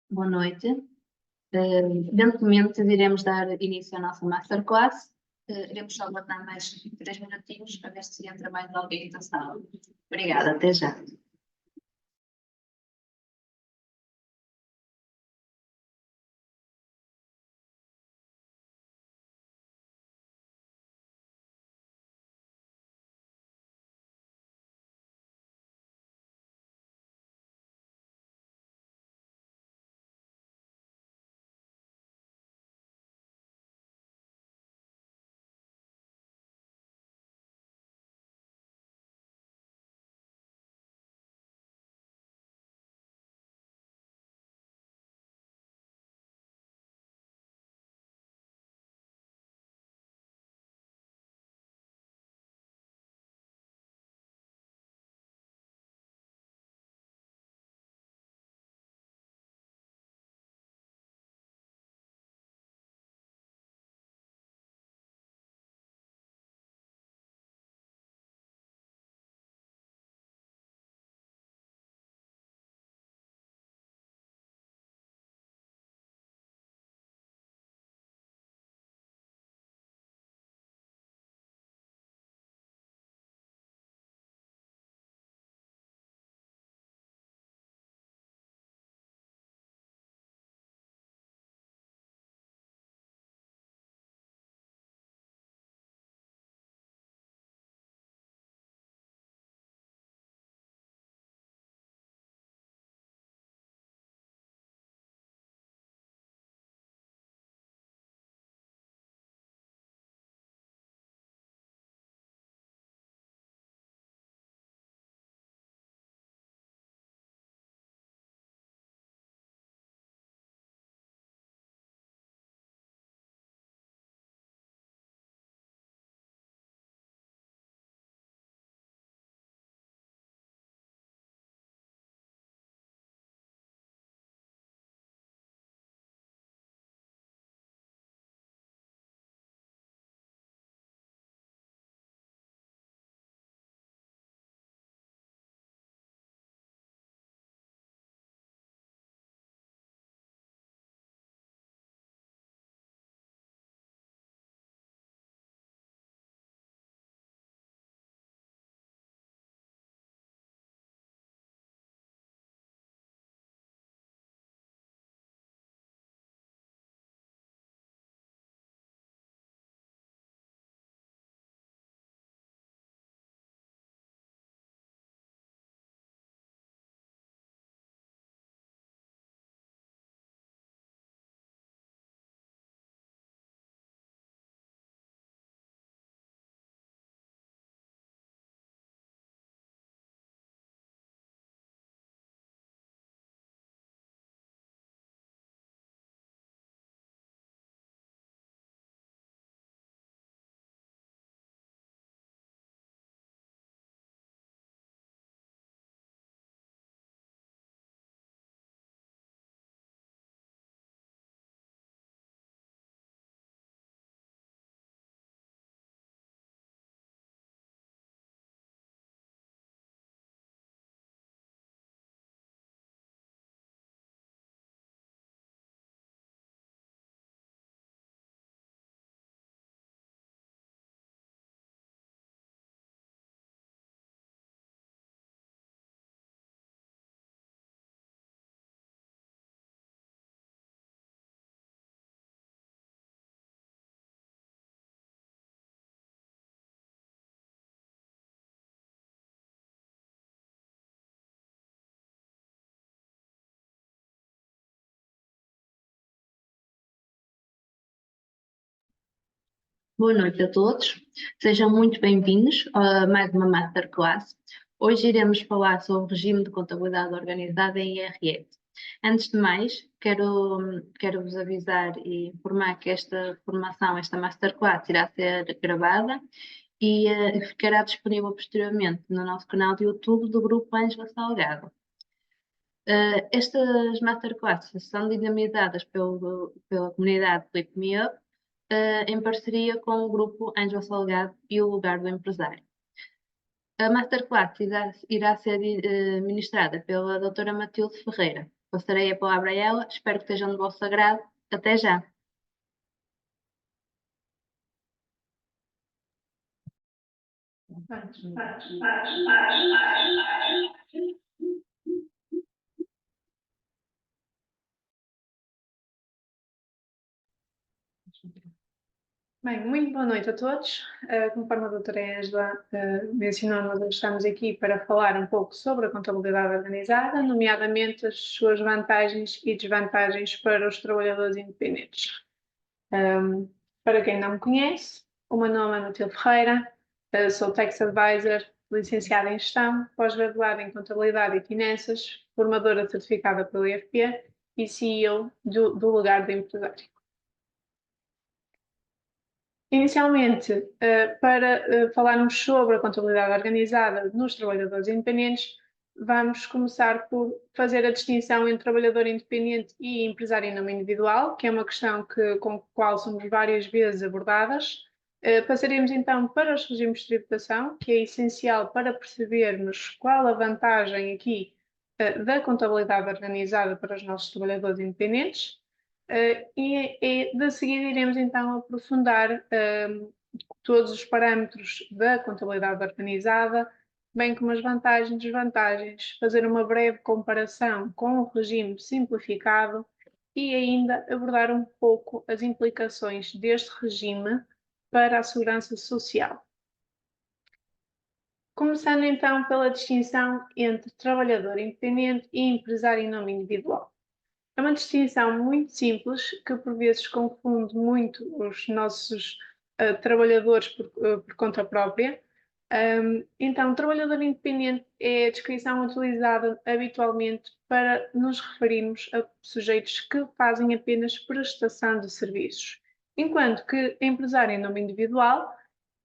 Boa noite. Evidentemente, iremos dar início à nossa masterclass. Iremos só aguardar mais 3 minutinhos para ver se entra mais alguém na sala. Obrigada, até já. Boa noite a todos. Sejam muito bem-vindos a mais uma masterclass. Hoje iremos falar sobre o regime de contabilidade organizada em IRS. Antes de mais, quero vos avisar e informar que esta formação, esta masterclass, irá ser gravada e ficará disponível posteriormente no nosso canal de YouTube do Grupo Ângela Salgado. Estas masterclasses são dinamizadas pela comunidade Flip Me Up, em parceria com o grupo Ângela Salgado e o Lugar do Empresário. A masterclass irá ser ministrada pela doutora Matilde Ferreira. Passarei a palavra a ela, espero que estejam de vosso agrado. Até já! Bem, muito boa noite a todos. Conforme a doutora Ângela mencionou, nós estamos aqui para falar um pouco sobre a contabilidade organizada, nomeadamente as suas vantagens e desvantagens para os trabalhadores independentes. Para quem não me conhece, o meu nome é Matilde Ferreira, sou Tax Advisor, licenciada em Gestão, pós-graduada em Contabilidade e Finanças, formadora certificada pelo IFP e CEO do Lugar de Empresário. Inicialmente, para falarmos sobre a contabilidade organizada nos trabalhadores independentes, vamos começar por fazer a distinção entre trabalhador independente e empresário em nome individual, que é uma questão com a qual somos várias vezes abordadas. Passaremos então para os regimes de tributação, que é essencial para percebermos qual a vantagem aqui da contabilidade organizada para os nossos trabalhadores independentes. E de seguida iremos então aprofundar todos os parâmetros da contabilidade organizada, bem como as vantagens e desvantagens, fazer uma breve comparação com o regime simplificado e ainda abordar um pouco as implicações deste regime para a segurança social. Começando então pela distinção entre trabalhador independente e empresário em nome individual. É uma distinção muito simples que por vezes confunde muito os nossos trabalhadores por conta própria. Então, trabalhador independente é a descrição utilizada habitualmente para nos referirmos a sujeitos que fazem apenas prestação de serviços, enquanto que empresário em nome individual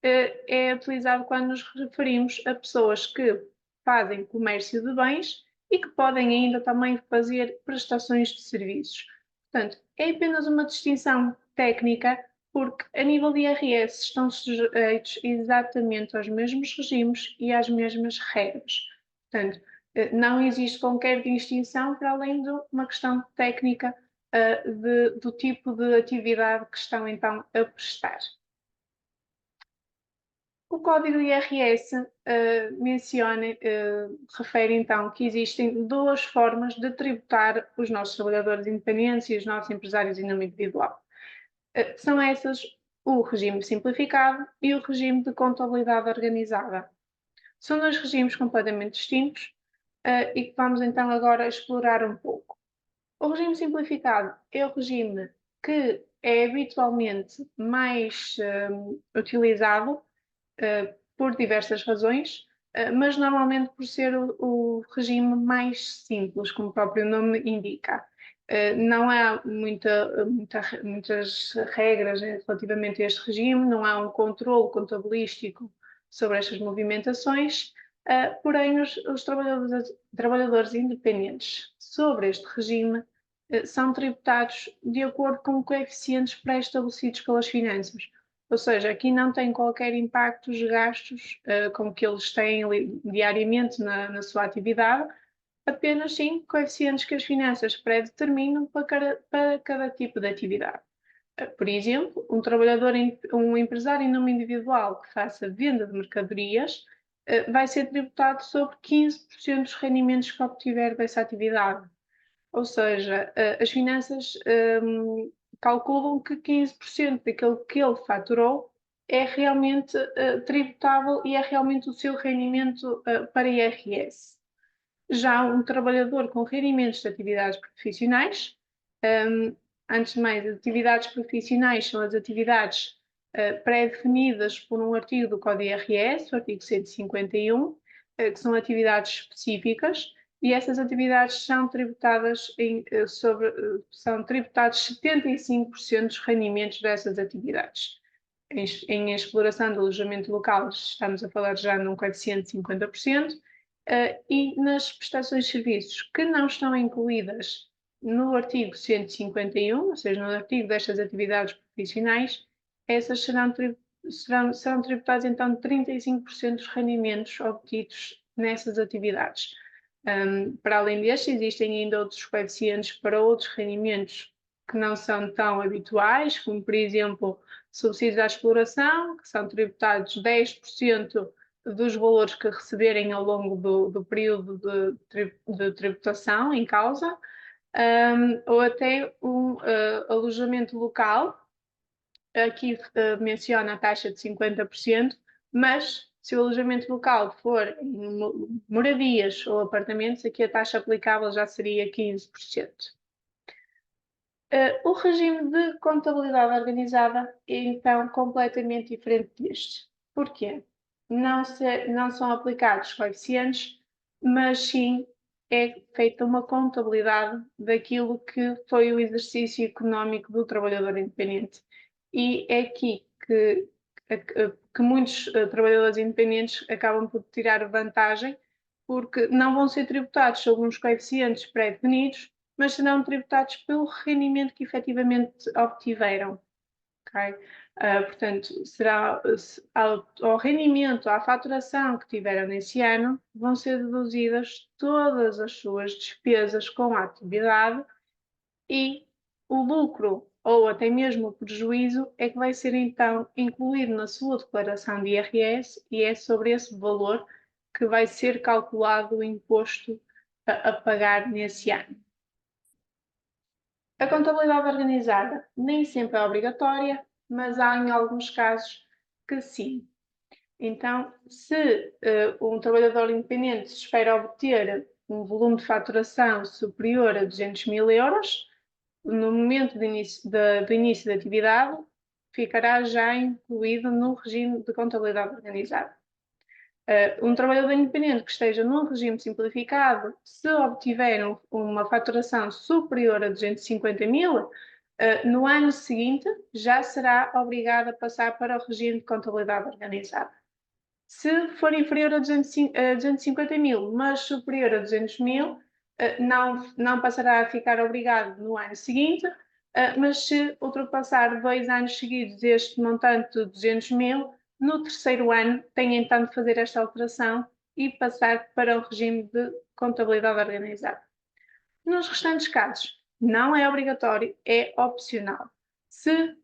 é utilizado quando nos referimos a pessoas que fazem comércio de bens e que podem ainda também fazer prestações de serviços. Portanto, é apenas uma distinção técnica, porque a nível de IRS estão sujeitos exatamente aos mesmos regimes e às mesmas regras. Portanto, não existe qualquer distinção para além de uma questão técnica do tipo de atividade que estão então a prestar. O código IRS refere então que existem duas formas de tributar os nossos trabalhadores independentes e os nossos empresários em nome individual. São essas o regime simplificado e o regime de contabilidade organizada. São dois regimes completamente distintos e que vamos então agora explorar um pouco. O regime simplificado é o regime que é habitualmente mais utilizado por diversas razões, mas normalmente por ser o regime mais simples, como o próprio nome indica. Não há muitas regras relativamente a este regime, não há um controle contabilístico sobre estas movimentações, porém os trabalhadores independentes sobre este regime são tributados de acordo com coeficientes pré-estabelecidos pelas finanças. Ou seja, aqui não tem qualquer impacto os gastos como que eles têm diariamente na sua atividade, apenas sim coeficientes que as finanças pré-determinam para cada tipo de atividade. Por exemplo, um empresário em nome individual que faça venda de mercadorias vai ser tributado sobre 15% dos rendimentos que obtiver dessa atividade. Ou seja, as finanças calculam que 15% daquilo que ele faturou é realmente tributável e é realmente o seu rendimento para IRS. Já um trabalhador com rendimentos de atividades profissionais, antes de mais, atividades profissionais são as atividades pré-definidas por um artigo do Código IRS, o artigo 151, que são atividades específicas, e essas atividades são tributadas são tributados 75% dos rendimentos dessas atividades. Em exploração do alojamento local, estamos a falar já num coeficiente de 50%, e nas prestações de serviços que não estão incluídas no artigo 151, ou seja, no artigo destas atividades profissionais, essas serão tributadas então 35% dos rendimentos obtidos nessas atividades. Para além deste, existem ainda outros coeficientes para outros rendimentos que não são tão habituais, como, por exemplo, subsídios à exploração, que são tributados 10% dos valores que receberem ao longo do período de tributação em causa, ou até um alojamento local. Aqui menciona a taxa de 50%, mas se o alojamento local for em moradias ou apartamentos, aqui a taxa aplicável já seria 15%. O regime de contabilidade organizada é então completamente diferente deste. Porquê? Não são aplicados coeficientes, mas sim é feita uma contabilidade daquilo que foi o exercício económico do trabalhador independente. E é aqui que muitos trabalhadores independentes acabam por tirar vantagem, porque não vão ser tributados sobre uns coeficientes pré-definidos, mas serão tributados pelo rendimento que efetivamente obtiveram. Okay? Portanto, será ao rendimento, à faturação que tiveram nesse ano, vão ser deduzidas todas as suas despesas com a atividade e o lucro ou até mesmo o prejuízo é que vai ser então incluído na sua declaração de IRS e é sobre esse valor que vai ser calculado o imposto a pagar nesse ano. A contabilidade organizada nem sempre é obrigatória, mas há em alguns casos que sim. Então, se um trabalhador independente espera obter um volume de faturação superior a 200 mil euros, no momento do início da atividade, ficará já incluído no regime de contabilidade organizada. Um trabalhador independente que esteja num regime simplificado, se obtiver uma faturação superior a 250 mil, no ano seguinte já será obrigado a passar para o regime de contabilidade organizada. Se for inferior a 250 mil, mas superior a 200 mil, não passará a ficar obrigado no ano seguinte, mas se ultrapassar 2 anos seguidos este montante de 200 mil, no terceiro ano tem então de fazer esta alteração e passar para o regime de contabilidade organizada. Nos restantes casos, não é obrigatório, é opcional. Se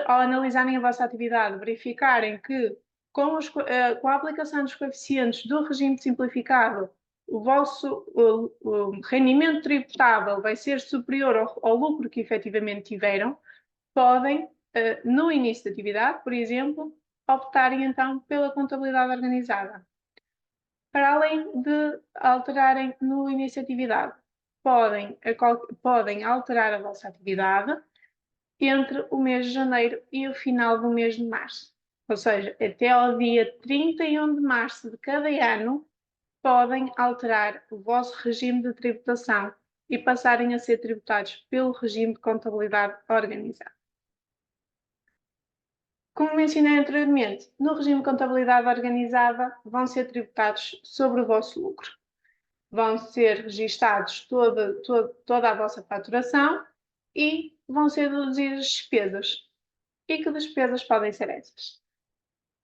ao analisarem a vossa atividade verificarem que com a aplicação dos coeficientes do regime simplificado, o vosso rendimento tributável vai ser superior ao lucro que efetivamente tiveram, podem, no início da atividade, por exemplo, optarem então pela contabilidade organizada. Para além de alterarem no início da atividade, podem alterar a vossa atividade entre o mês de janeiro e o final do mês de março. Ou seja, até ao dia 31 de março de cada ano, podem alterar o vosso regime de tributação e passarem a ser tributados pelo regime de contabilidade organizada. Como mencionei anteriormente, no regime de contabilidade organizada vão ser tributados sobre o vosso lucro. Vão ser registados toda a vossa faturação e vão ser deduzidas despesas. E que despesas podem ser essas?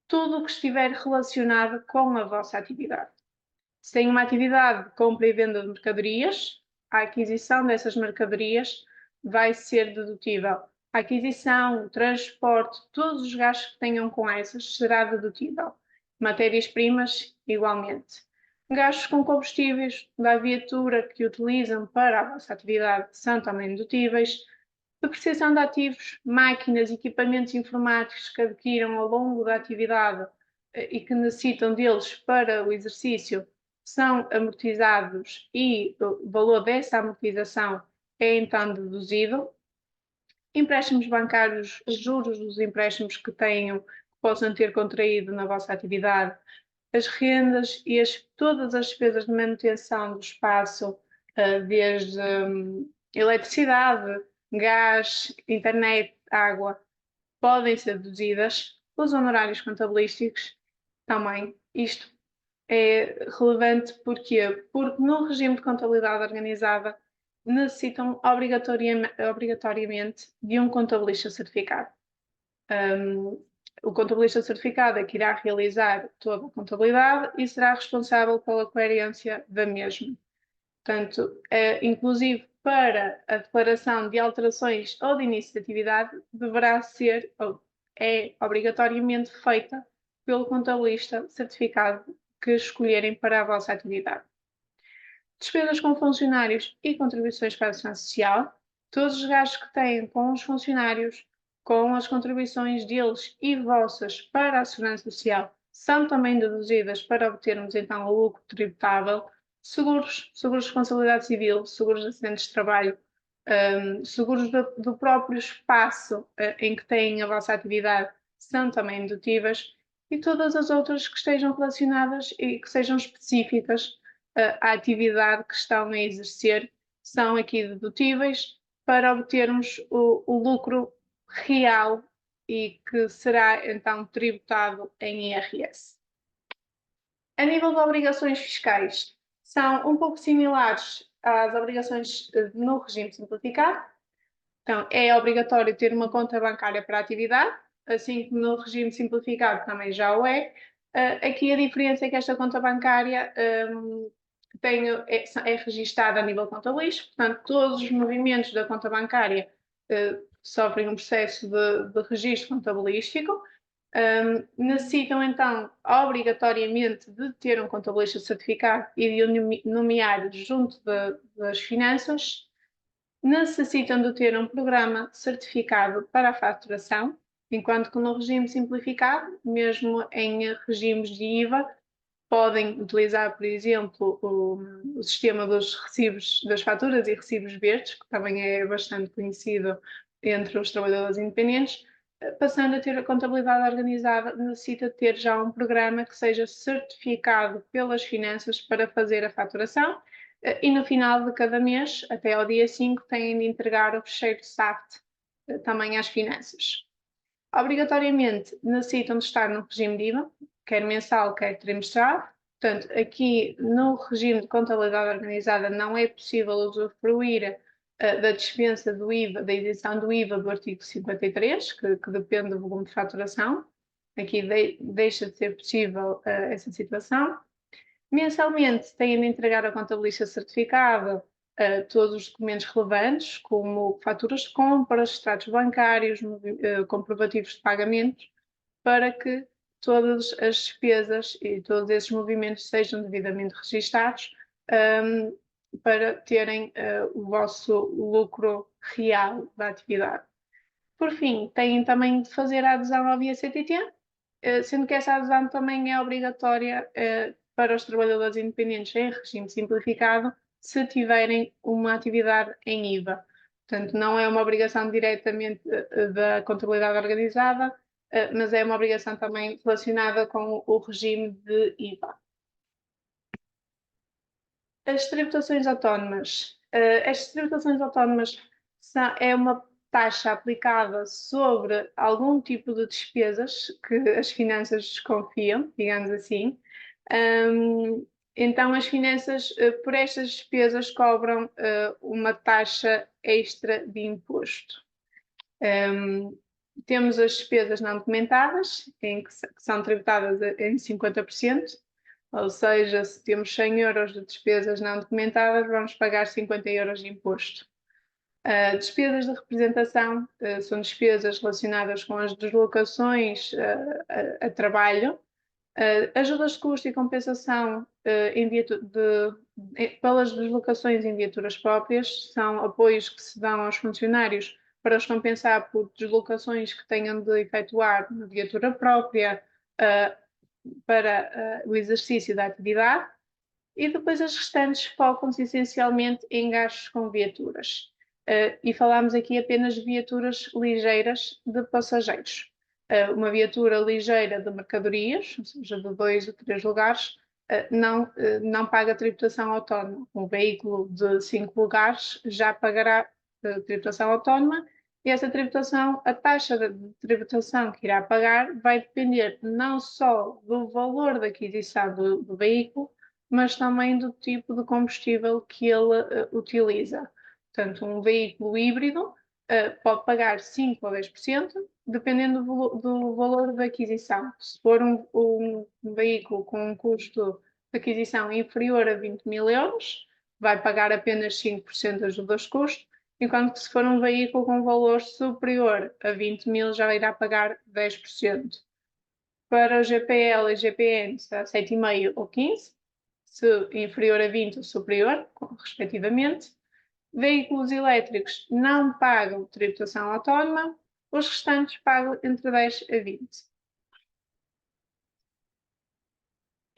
Tudo o que estiver relacionado com a vossa atividade. Se tem uma atividade de compra e venda de mercadorias, a aquisição dessas mercadorias vai ser dedutível. A aquisição, o transporte, todos os gastos que tenham com essas será dedutível. Matérias-primas, igualmente. Gastos com combustíveis da viatura que utilizam para a vossa atividade são também dedutíveis. Depreciação de ativos, máquinas, equipamentos informáticos que adquiram ao longo da atividade e que necessitam deles para o exercício são amortizados e o valor dessa amortização é então deduzido. Empréstimos bancários, os juros dos empréstimos que possam ter contraído na vossa atividade, as rendas e todas as despesas de manutenção do espaço, desde eletricidade, gás, internet, água, podem ser deduzidas. Os honorários contabilísticos também. Isto é relevante porque no regime de contabilidade organizada necessitam obrigatoriamente de um contabilista certificado. O contabilista certificado é que irá realizar toda a contabilidade e será responsável pela coerência da mesma. Portanto, inclusive para a declaração de alterações ou de início de atividade, deverá ser, ou é obrigatoriamente feita pelo contabilista certificado que escolherem para a vossa atividade. Despesas com funcionários e contribuições para a segurança social, todos os gastos que têm com os funcionários, com as contribuições deles e vossas para a segurança social, são também deduzidas para obtermos então o lucro tributável. Seguros de responsabilidade civil, seguros de acidentes de trabalho, seguros do próprio espaço em que têm a vossa atividade, são também dedutíveis, e todas as outras que estejam relacionadas e que sejam específicas à atividade que estão a exercer são aqui dedutíveis para obtermos o lucro real e que será então tributado em IRS. A nível de obrigações fiscais, são um pouco similares às obrigações no regime simplificado. Então, é obrigatório ter uma conta bancária para a atividade, assim como no regime simplificado também já o é. Aqui a diferença é que esta conta bancária é registada a nível contabilístico, portanto, todos os movimentos da conta bancária sofrem um processo de registro contabilístico. Necessitam então obrigatoriamente de ter um contabilista certificado e de o nomear junto das finanças. Necessitam de ter um programa certificado para a faturação, enquanto que no regime simplificado, mesmo em regimes de IVA, podem utilizar, por exemplo, o sistema dos recibos, das faturas e recibos verdes, que também é bastante conhecido entre os trabalhadores independentes. Passando a ter a contabilidade organizada, necessita ter já um programa que seja certificado pelas finanças para fazer a faturação, e no final de cada mês, até ao dia 5, têm de entregar o fecheiro de SAFT também às finanças. Obrigatoriamente necessitam de estar no regime de IVA, quer mensal, quer trimestral. Portanto, aqui no regime de contabilidade organizada não é possível usufruir da dispensa do IVA, da isenção do IVA do artigo 53, que depende do volume de faturação. Aqui deixa de ser possível essa situação. Mensalmente têm de entregar ao contabilista certificado todos os documentos relevantes, como faturas de compras, extratos bancários, comprovativos de pagamentos, para que todas as despesas e todos esses movimentos sejam devidamente registados, para terem o vosso lucro real da atividade. Por fim, têm também de fazer a adesão ao VIA-CTT, sendo que essa adesão também é obrigatória para os trabalhadores independentes em regime simplificado, se tiverem uma atividade em IVA. Portanto, não é uma obrigação diretamente da contabilidade organizada, mas é uma obrigação também relacionada com o regime de IVA. As tributações autónomas. Estas tributações autónomas é uma taxa aplicada sobre algum tipo de despesas que as finanças desconfiam, digamos assim. Então, as finanças, por estas despesas, cobram uma taxa extra de imposto. Temos as despesas não documentadas, que são tributadas em 50%, ou seja, se temos 100 euros de despesas não documentadas, vamos pagar 50 euros de imposto. Despesas de representação são despesas relacionadas com as deslocações a trabalho. Ajudas de custo e compensação pelas deslocações em viaturas próprias são apoios que se dão aos funcionários para os compensar por deslocações que tenham de efetuar na viatura própria para o exercício da atividade. E depois as restantes focam-se essencialmente em gastos com viaturas. E falamos aqui apenas de viaturas ligeiras de passageiros. Uma viatura ligeira de mercadorias, ou seja, de 2 a 3 lugares, não paga tributação autónoma. Um veículo de 5 lugares já pagará tributação autónoma, e essa tributação, a taxa de tributação que irá pagar vai depender não só do valor da aquisição do veículo, mas também do tipo de combustível que ele utiliza. Portanto, um veículo híbrido pode pagar 5% ou 10%, dependendo do valor da aquisição. Se for um veículo com um custo de aquisição inferior a 20.000 euros, vai pagar apenas 5% das ajuda aos custos, enquanto que se for um veículo com valor superior a 20.000, já irá pagar 10%. Para o GPL e GPN, será 7,5% ou 15%, se inferior a 20% ou superior, respectivamente. Veículos elétricos não pagam tributação autónoma, os restantes pagam entre 10% a 20%.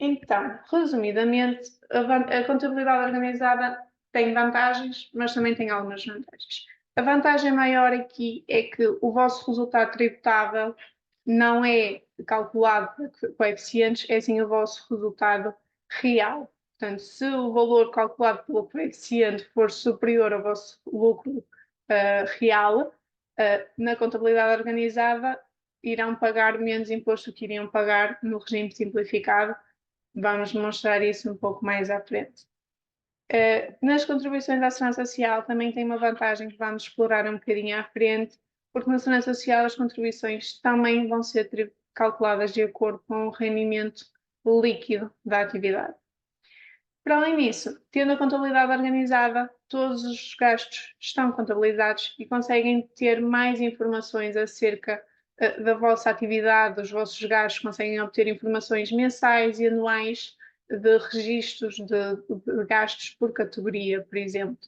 Então, resumidamente, a contabilidade organizada tem vantagens, mas também tem algumas vantagens. A vantagem maior aqui é que o vosso resultado tributável não é calculado por coeficientes, é sim o vosso resultado real. Portanto, se o valor calculado pelo coeficiente for superior ao vosso lucro real, na contabilidade organizada irão pagar menos imposto do que iriam pagar no regime simplificado. Vamos mostrar isso um pouco mais à frente. Nas contribuições à segurança social também tem uma vantagem que vamos explorar um bocadinho à frente, porque na segurança social as contribuições também vão ser calculadas de acordo com o rendimento líquido da atividade. Para além disso, tendo a contabilidade organizada, todos os gastos estão contabilizados e conseguem ter mais informações acerca da vossa atividade, dos vossos gastos, conseguem obter informações mensais e anuais de registros de gastos por categoria, por exemplo.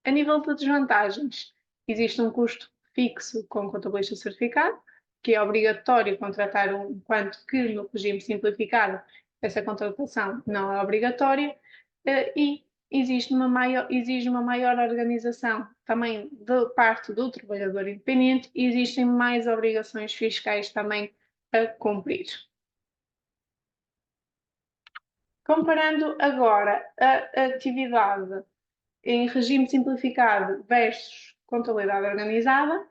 A nível de desvantagens, existe um custo fixo com contabilista certificado, que é obrigatório contratar enquanto que no regime simplificado essa contratação não é obrigatória, e exige uma maior organização também de parte do trabalhador independente e existem mais obrigações fiscais também a cumprir. Comparando agora a atividade em regime simplificado versus contabilidade organizada,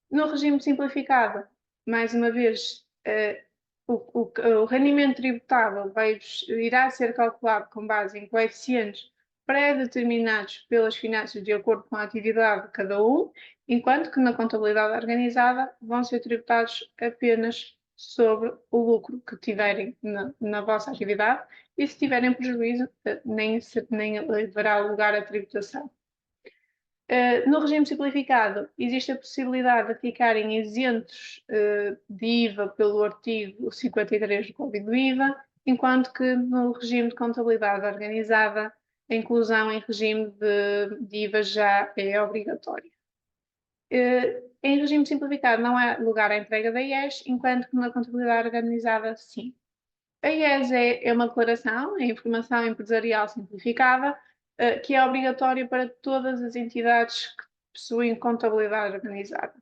no regime simplificado, mais uma vez, o rendimento tributável irá ser calculado com base em coeficientes pré-determinados pelas finanças de acordo com a atividade de cada um, enquanto que na contabilidade organizada vão ser tributados apenas sobre o lucro que tiverem na vossa atividade e se tiverem prejuízo, nem haverá lugar à tributação. No regime simplificado, existe a possibilidade de ficarem isentos de IVA pelo artigo 53 do Código do IVA, enquanto que no regime de contabilidade organizada, a inclusão em regime de IVA já é obrigatória. Em regime simplificado não há lugar à entrega da IES, enquanto que na contabilidade organizada, sim. A IES é uma declaração, é informação empresarial simplificada, que é obrigatória para todas as entidades que possuem contabilidade organizada.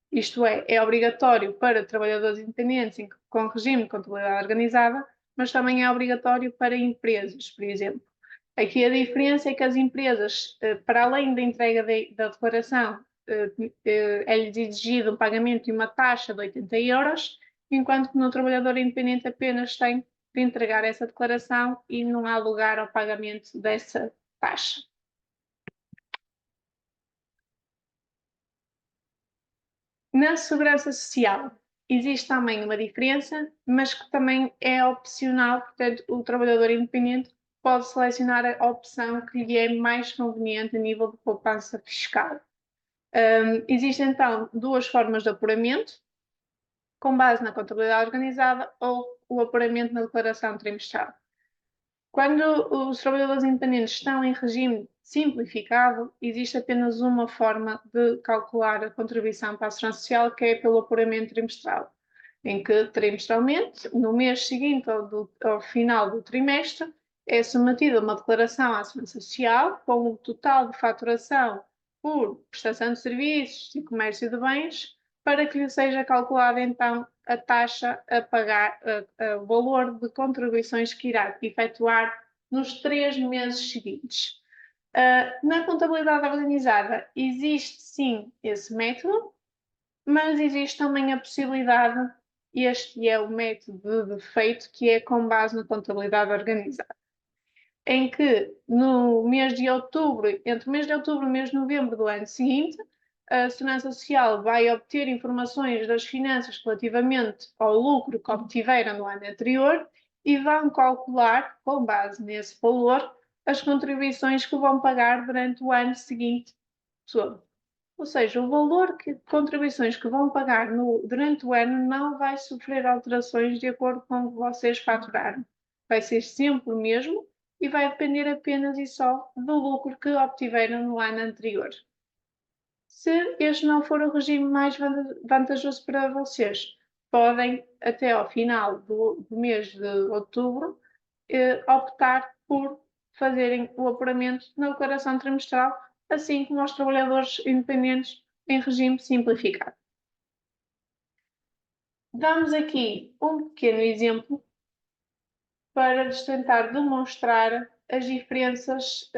Isto é obrigatório para trabalhadores independentes com regime de contabilidade organizada, mas também é obrigatório para empresas, por exemplo. Aqui a diferença é que as empresas, para além da entrega da declaração, é-lhes exigido um pagamento de uma taxa de 80 euros, enquanto que no trabalhador independente apenas tem de entregar essa declaração e não há lugar ao pagamento dessa taxa. Na segurança social existe também uma diferença, mas que também é opcional, portanto o trabalhador independente pode selecionar a opção que lhe é mais conveniente a nível de poupança fiscal. Existem então duas formas de apuramento, com base na contabilidade organizada ou o apuramento na declaração trimestral. Quando os trabalhadores independentes estão em regime simplificado, existe apenas uma forma de calcular a contribuição para a segurança social, que é pelo apuramento trimestral, em que trimestralmente, no mês seguinte ao final do trimestre, é submetida uma declaração à segurança social com o total de faturação por prestação de serviços e comércio de bens, para que lhe seja calculada então a taxa a pagar, o valor de contribuições que irá efetuar nos 3 meses seguintes. Na contabilidade organizada existe sim esse método, mas existe também a possibilidade, este é o método de defeito, que é com base na contabilidade organizada, em que no mês de outubro, entre o mês de outubro e o mês de novembro do ano seguinte, a Segurança Social vai obter informações das finanças relativamente ao lucro que obtiveram no ano anterior e vão calcular, com base nesse valor, as contribuições que vão pagar durante o ano seguinte todo. Ou seja, o valor de contribuições que vão pagar durante o ano não vai sofrer alterações de acordo com o que vocês faturaram. Vai ser sempre o mesmo e vai depender apenas e só do lucro que obtiveram no ano anterior. Se este não for o regime mais vantajoso para vocês, podem, até ao final do mês de outubro, optar por fazerem o apuramento na declaração trimestral, assim como aos trabalhadores independentes em regime simplificado. Damos aqui um pequeno exemplo para vos tentar demonstrar as diferenças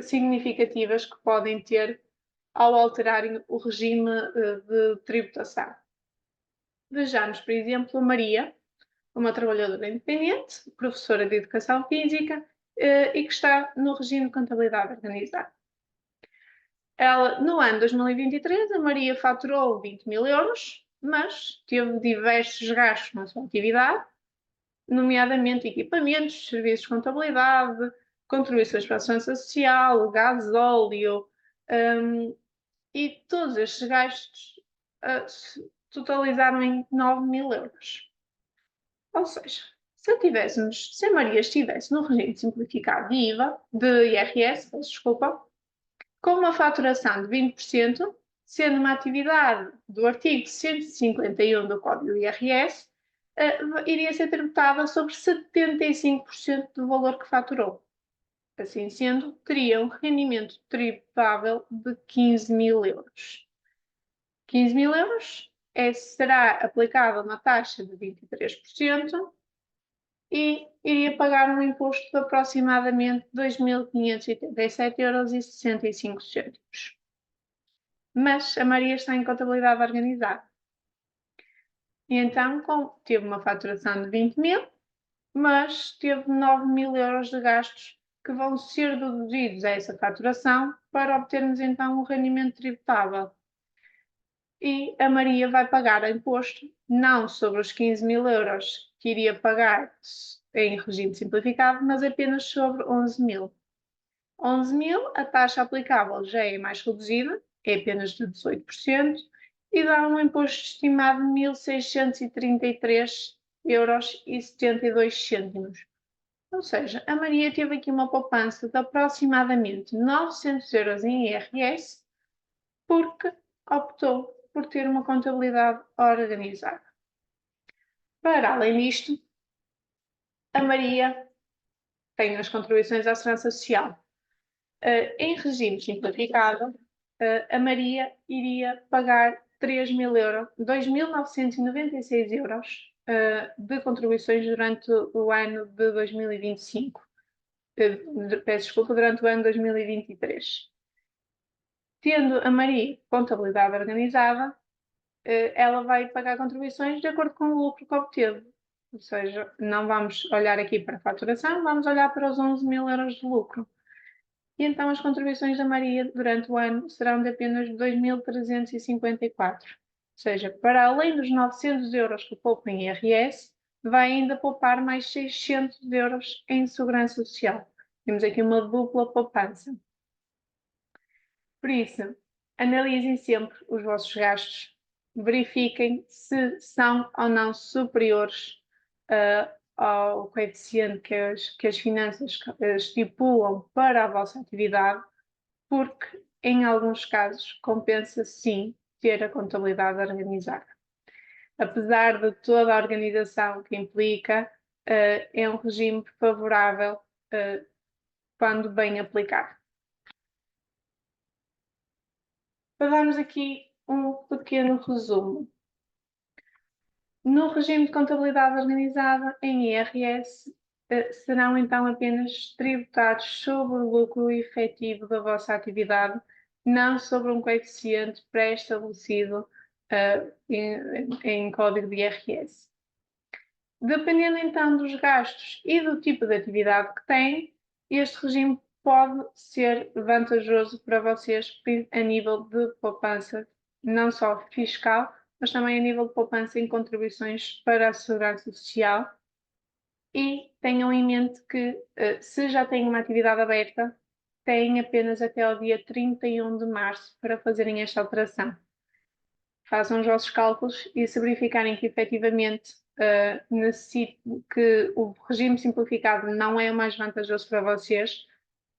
significativas que podem ter ao alterarem o regime de tributação. Vejamos, por exemplo, a Maria, uma trabalhadora independente, professora de Educação Física e que está no regime de contabilidade organizada. Ela, no ano 2023, a Maria faturou 20 mil euros, mas teve diversos gastos na sua atividade, nomeadamente equipamentos, serviços de contabilidade, contribuições para a segurança social, gasóleo, e todos estes gastos totalizaram em 9 mil euros. Ou seja, se a Maria estivesse no regime simplificado de IVA, de IRS, desculpa, com uma faturação de 20%, sendo uma atividade do artigo 151 do Código do IRS, iria ser tributada sobre 75% do valor que faturou. Assim sendo, teria um rendimento tributável de 15 mil euros. 15 mil euros será aplicada uma taxa de 23% e iria pagar um imposto de aproximadamente 2.587,65 euros. Mas a Maria está em contabilidade organizada. E então teve uma faturação de 20 mil, mas teve 9 mil euros de gastos que vão ser deduzidos a essa faturação para obtermos então um rendimento tributável. E a Maria vai pagar imposto não sobre os 15 mil euros que iria pagar em regime simplificado, mas apenas sobre 11 mil. 11 mil, a taxa aplicável já é mais reduzida, é apenas de 18%, e dá um imposto estimado de 1.633,72 euros. Ou seja, a Maria teve aqui uma poupança de aproximadamente 900 euros em IRS, porque optou por ter uma contabilidade organizada. Para além disto, a Maria tem as contribuições à Segurança Social. Em regime simplificado, a Maria iria pagar 3 mil euros, 2.996 euros de contribuições durante o ano de 2025. Peço desculpa, durante o ano 2023. Tendo a Maria contabilidade organizada, ela vai pagar contribuições de acordo com o lucro que obteve. Ou seja, não vamos olhar aqui para a faturação, vamos olhar para os 11 mil euros de lucro. E então as contribuições da Maria durante o ano serão de apenas 2.354. Ou seja, para além dos 900 euros que poupa em IRS, vai ainda poupar mais 600 euros em segurança social. Temos aqui uma dupla poupança. Por isso, analisem sempre os vossos gastos, verifiquem se são ou não superiores ao coeficiente que as finanças estipulam para a vossa atividade, porque em alguns casos compensa sim ter a contabilidade organizada. Apesar de toda a organização que implica, é um regime favorável quando bem aplicado. Para darmos aqui um pequeno resumo. No regime de contabilidade organizada, em IRS, serão então apenas tributados sobre o lucro efetivo da vossa atividade, não sobre um coeficiente pré-estabelecido em código de IRS. Dependendo então dos gastos e do tipo de atividade que têm, este regime pode ser vantajoso para vocês a nível de poupança, não só fiscal, mas também a nível de poupança em contribuições para a Segurança Social. E tenham em mente que, se já têm uma atividade aberta, têm apenas até o dia 31 de março para fazerem esta alteração. Façam os vossos cálculos e, se verificarem que efetivamente que o regime simplificado não é o mais vantajoso para vocês,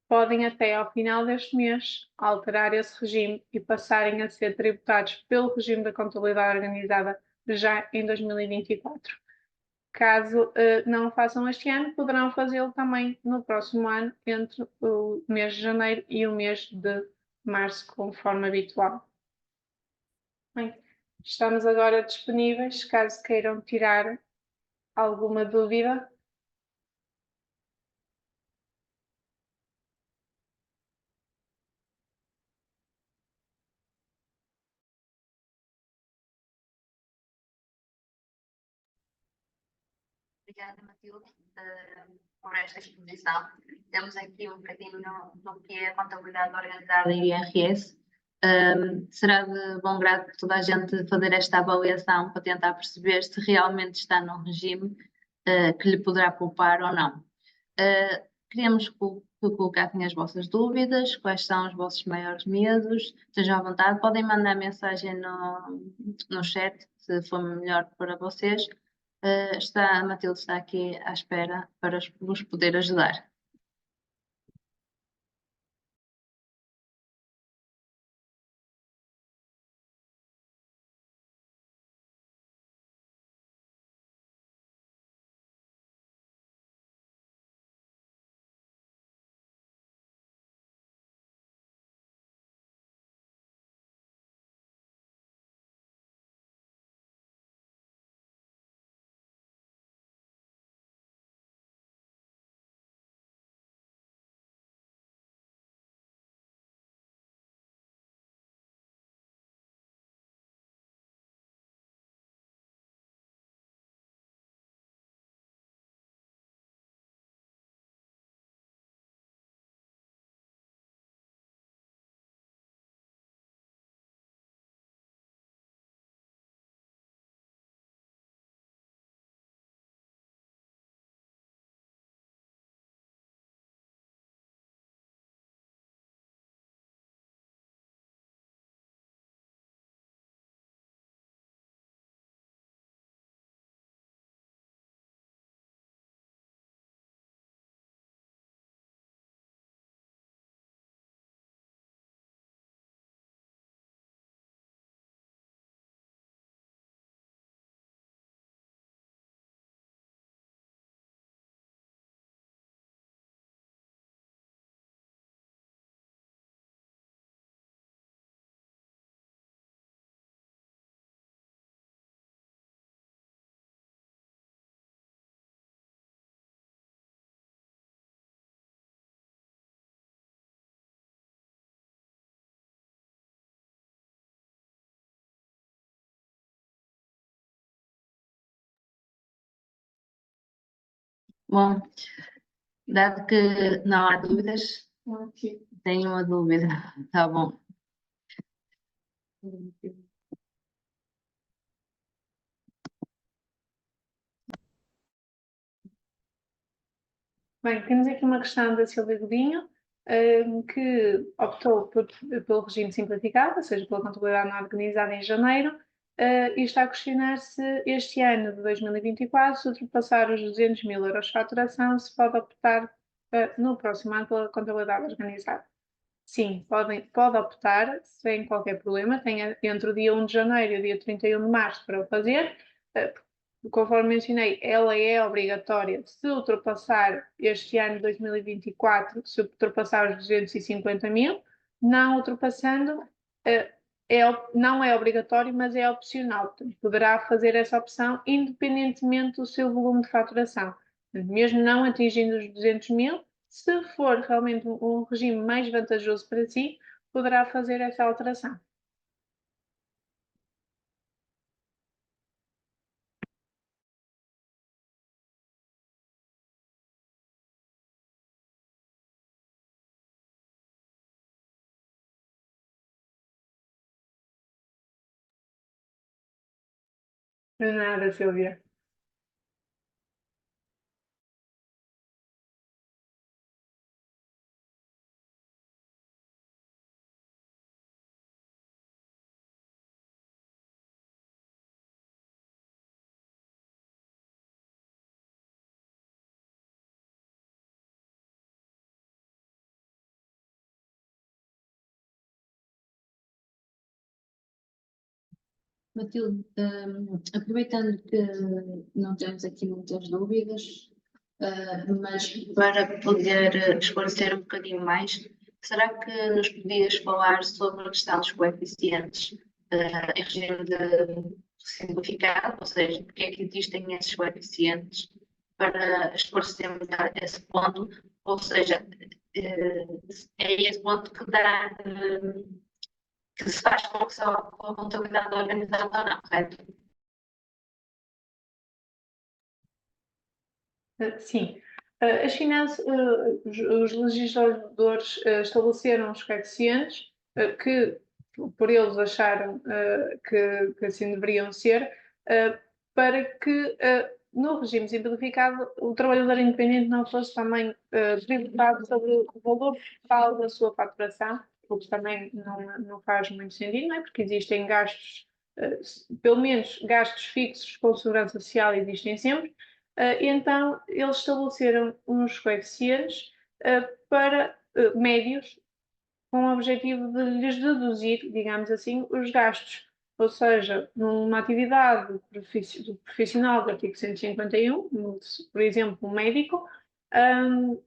podem até ao final deste mês alterar esse regime e passarem a ser tributados pelo regime da contabilidade organizada já em 2024. Caso não o façam este ano, poderão fazê-lo também no próximo ano, entre o mês de janeiro e o mês de março, conforme habitual. Bem, estamos agora disponíveis, caso queiram tirar alguma dúvida. Obrigada, Matilde, por esta exposição. Temos aqui um bocadinho no que é a contabilidade organizada em IRS. Será de bom grado toda a gente fazer esta avaliação para tentar perceber se realmente está num regime que lhe poderá poupar ou não. Queríamos que colocassem as vossas dúvidas, quais são os vossos maiores medos, estejam à vontade, podem mandar mensagem no chat, se for melhor para vocês. A Matilde está aqui à espera para vos poder ajudar. Bom, dado que não há dúvidas, tenho uma dúvida, tá bom. Bem, temos aqui uma questão da Silvia Godinho, que optou pelo regime simplificado, ou seja, pela contabilidade não organizada em janeiro, e está a questionar se este ano de 2024, se ultrapassar os 200 mil euros de faturação, se pode optar no próximo ano pela contabilidade organizada. Sim, pode optar, sem qualquer problema, tem entre o dia 1 de janeiro e o dia 31 de março para o fazer. Conforme mencionei, ela é obrigatória se ultrapassar este ano de 2024, se ultrapassar os 250 mil, não ultrapassando, não é obrigatório, mas é opcional. Portanto, poderá fazer essa opção independentemente do seu volume de faturação. Mesmo não atingindo os 200 mil, se for realmente um regime mais vantajoso para si, poderá fazer essa alteração. De nada, Silvia. Matilde, aproveitando que não temos aqui muitas dúvidas, mas para poder esclarecer um bocadinho mais, será que nos podias falar sobre a questão dos coeficientes em regime de simplificado, ou seja, porque é que existem esses coeficientes, para esclarecermos esse ponto, ou seja, é esse ponto que dá que se faz com que só com a contabilidade organizada ou não, correto? Sim. As finanças, os legisladores estabeleceram os coeficientes que, por eles acharam que assim deveriam ser, para que no regime simplificado o trabalhador independente não fosse também tributado sobre o valor total da sua faturação, o que também não faz muito sentido, não é? Porque existem gastos, pelo menos gastos fixos com segurança social existem sempre. Então, eles estabeleceram uns coeficientes para médios, com o objetivo de lhes deduzir, digamos assim, os gastos. Ou seja, numa atividade profissional do artigo 151, por exemplo, um médico,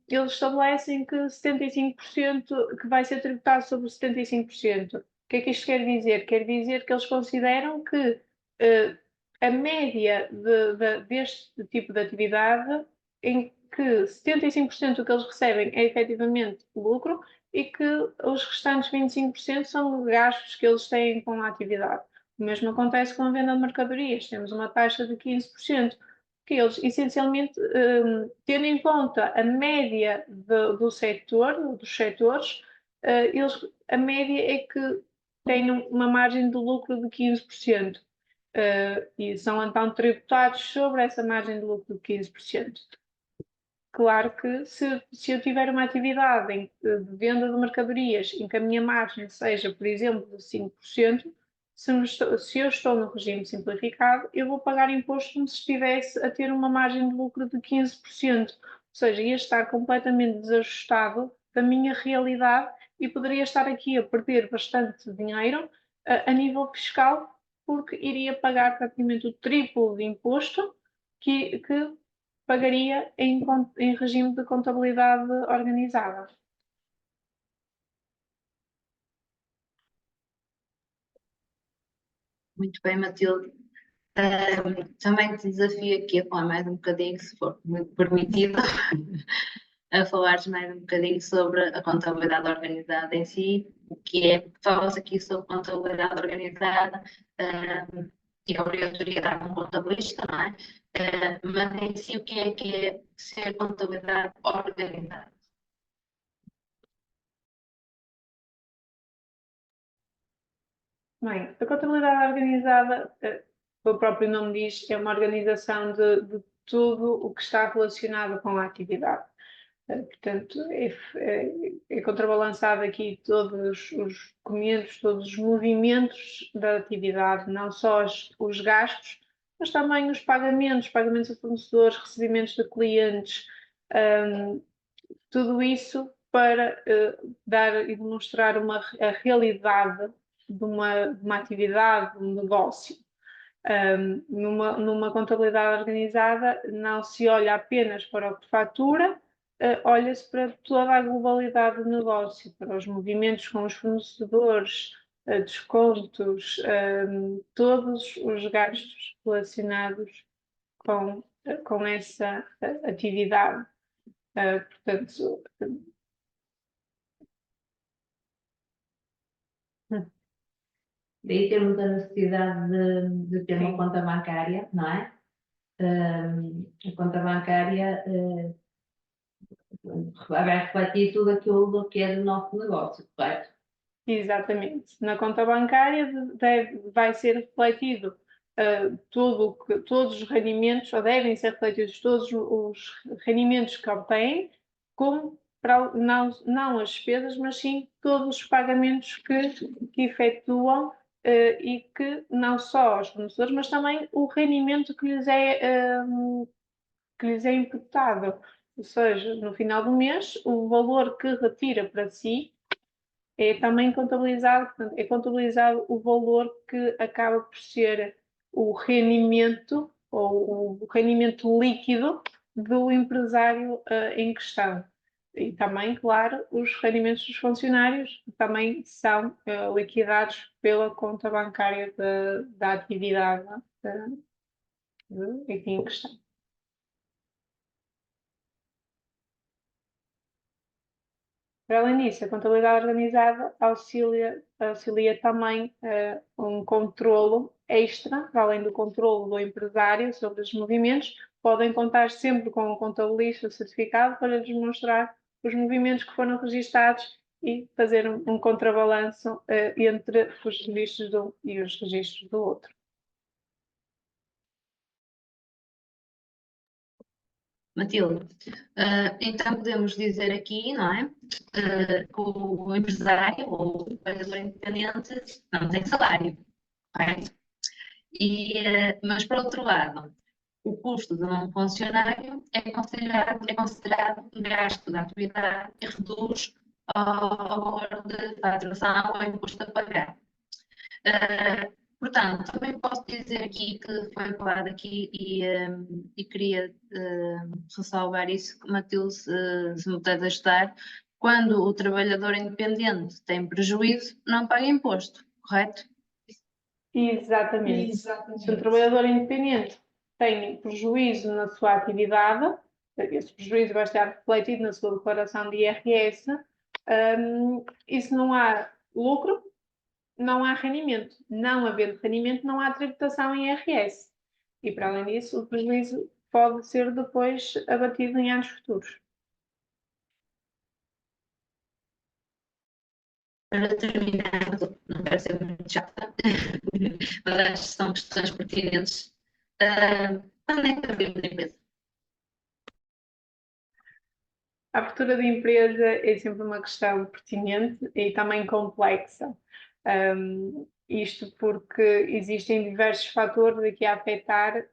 eles estabelecem que 75%, que vai ser tributado sobre 75%. O que é que isto quer dizer? Quer dizer que eles consideram que a média deste tipo de atividade, em que 75% do que eles recebem é efetivamente lucro e que os restantes 25% são gastos que eles têm com a atividade. O mesmo acontece com a venda de mercadorias, temos uma taxa de 15%, que eles, essencialmente, tendo em conta a média do setor, dos setores, a média é que têm uma margem de lucro de 15%. E são então tributados sobre essa margem de lucro de 15%. Claro que se eu tiver uma atividade de venda de mercadorias em que a minha margem seja, por exemplo, de 5%, se eu estou no regime simplificado, eu vou pagar imposto como se estivesse a ter uma margem de lucro de 15%. Ou seja, ia estar completamente desajustado da minha realidade e poderia estar aqui a perder bastante dinheiro a nível fiscal, porque iria pagar praticamente o triplo de imposto que pagaria em regime de contabilidade organizada. Muito bem, Matilde. Também te desafio aqui a falar mais um bocadinho, se for muito permitido, a falares mais um bocadinho sobre a contabilidade organizada em si, o que é, fala-se aqui sobre contabilidade organizada, e a obrigatoriedade de um contabilista, não é? Mas em si, o que é ser contabilidade organizada? Bem, a contabilidade organizada, o próprio nome diz, é uma organização de tudo o que está relacionado com a atividade. Portanto, é contrabalançado aqui todos os documentos, todos os movimentos da atividade, não só os gastos, mas também os pagamentos a fornecedores, recebimentos de clientes, tudo isso para dar e demonstrar a realidade de uma atividade, de um negócio. Numa contabilidade organizada, não se olha apenas para o que fatura, olha-se para toda a globalidade do negócio, para os movimentos com os fornecedores, descontos, todos os gastos relacionados com essa atividade. Portanto, Daí temos a necessidade de ter uma sim, conta bancária, não é? A conta bancária vai refletir tudo aquilo que é do nosso negócio, correto? exatamente. Na conta bancária vai ser refletido todos os rendimentos, ou devem ser refletidos todos os rendimentos que obtêm, como não as despesas, mas sim todos os pagamentos que efetuam e que não só aos fornecedores, mas também o rendimento que lhes é imputado. Ou seja, no final do mês, o valor que retira para si é também contabilizado, portanto, é contabilizado o valor que acaba por ser o rendimento ou o rendimento líquido do empresário em questão. E também, claro, os rendimentos dos funcionários também são liquidados pela conta bancária da atividade em questão. Para além disso, a contabilidade organizada auxilia também um controlo extra, para além do controlo do empresário sobre os movimentos, podem contar sempre com um contabilista certificado para lhes mostrar os movimentos que foram registados e fazer um contrabalanço entre os registros de um e os registros do outro. Matilde, então podemos dizer aqui, não é? Que o empresário ou o trabalhador independente não tem salário, correto? Mas, por outro lado, o custo de um funcionário é considerado um gasto da atividade e reduz ao valor de faturação ou imposto a pagar. Portanto, também posso dizer aqui que foi falado aqui e queria ressalvar isso, que Matilde, se me puder ajudar, quando o trabalhador independente tem prejuízo, não paga imposto, correto? Exatamente. Se um trabalhador independente tem prejuízo na sua atividade, esse prejuízo vai estar refletido na sua declaração de IRS, e se não há lucro, não há rendimento. Não havendo rendimento, não há tributação em IRS. E, para além disso, o prejuízo pode ser depois abatido em anos futuros. Para terminar, não quero ser muito chata, mas acho que são questões pertinentes. Quando é que abrimos a empresa? A abertura de empresa é sempre uma questão pertinente e também complexa. Isto porque existem diversos fatores aqui a afetar.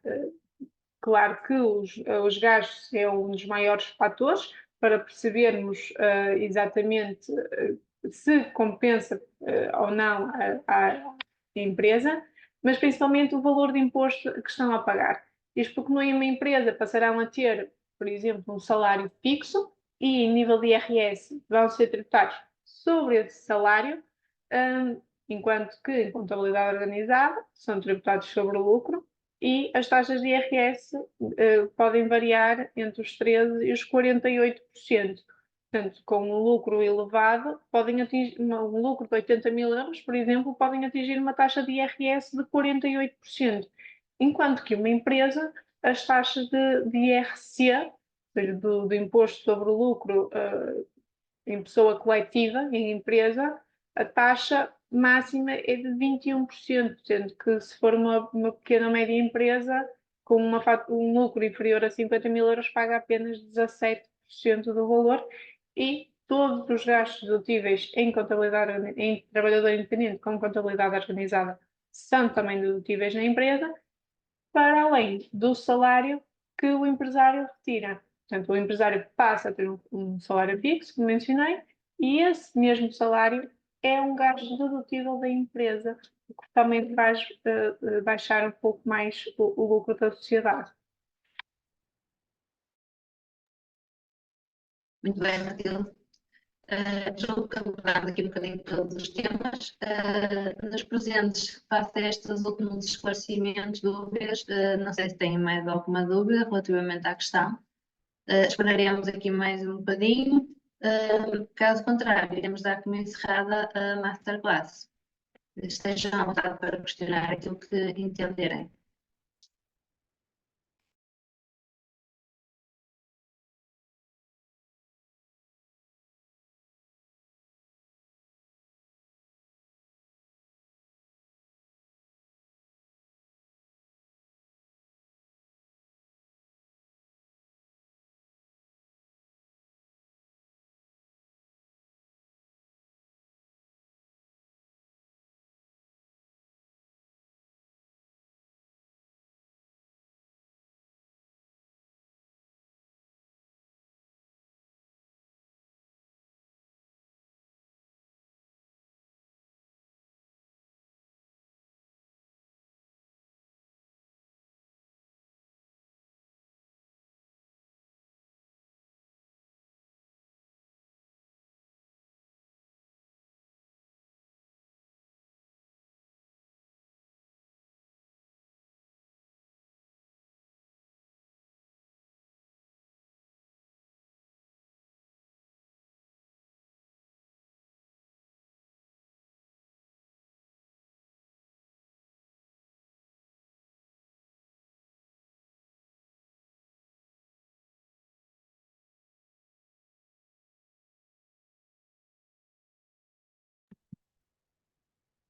Claro que os gastos é um dos maiores fatores para percebermos exatamente se compensa ou não a empresa, mas principalmente o valor de imposto que estão a pagar. Isto porque numa empresa passarão a ter, por exemplo, um salário fixo e, em nível de IRS, vão ser tributados sobre esse salário, enquanto que, em contabilidade organizada, são tributados sobre o lucro e as taxas de IRS podem variar entre os 13% e os 48%. Portanto, com um lucro elevado, podem atingir um lucro de 80 mil euros, por exemplo, podem atingir uma taxa de IRS de 48%. Enquanto que uma empresa, as taxas de IRC, ou seja, do Imposto sobre o Lucro em pessoa coletiva, em empresa, a taxa máxima é de 21%, sendo que se for uma pequena ou média empresa com um lucro inferior a 50 mil euros paga apenas 17% do valor e todos os gastos dedutíveis em contabilidade em trabalhador independente com contabilidade organizada são também dedutíveis na empresa, para além do salário que o empresário retira. Portanto, o empresário passa a ter um salário fixo, como mencionei, e esse mesmo salário é um gasto dedutível da empresa, o que também faz baixar um pouco mais o lucro da sociedade. Muito bem, Matilde. Julgo que abordámos aqui um bocadinho todos os temas. Nos presentes, faço estes últimos esclarecimentos, dúvidas. Não sei se têm mais alguma dúvida relativamente à questão. Esperaremos aqui mais um bocadinho. Caso contrário, iremos dar como encerrada a masterclass. Estejam à vontade para questionar aquilo que entenderem.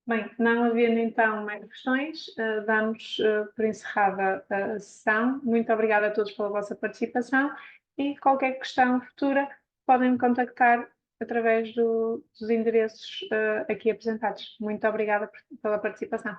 Bem, não havendo então mais questões, damos por encerrada a sessão. Muito obrigada a todos pela vossa participação e qualquer questão futura podem me contactar através dos endereços aqui apresentados. Muito obrigada pela participação.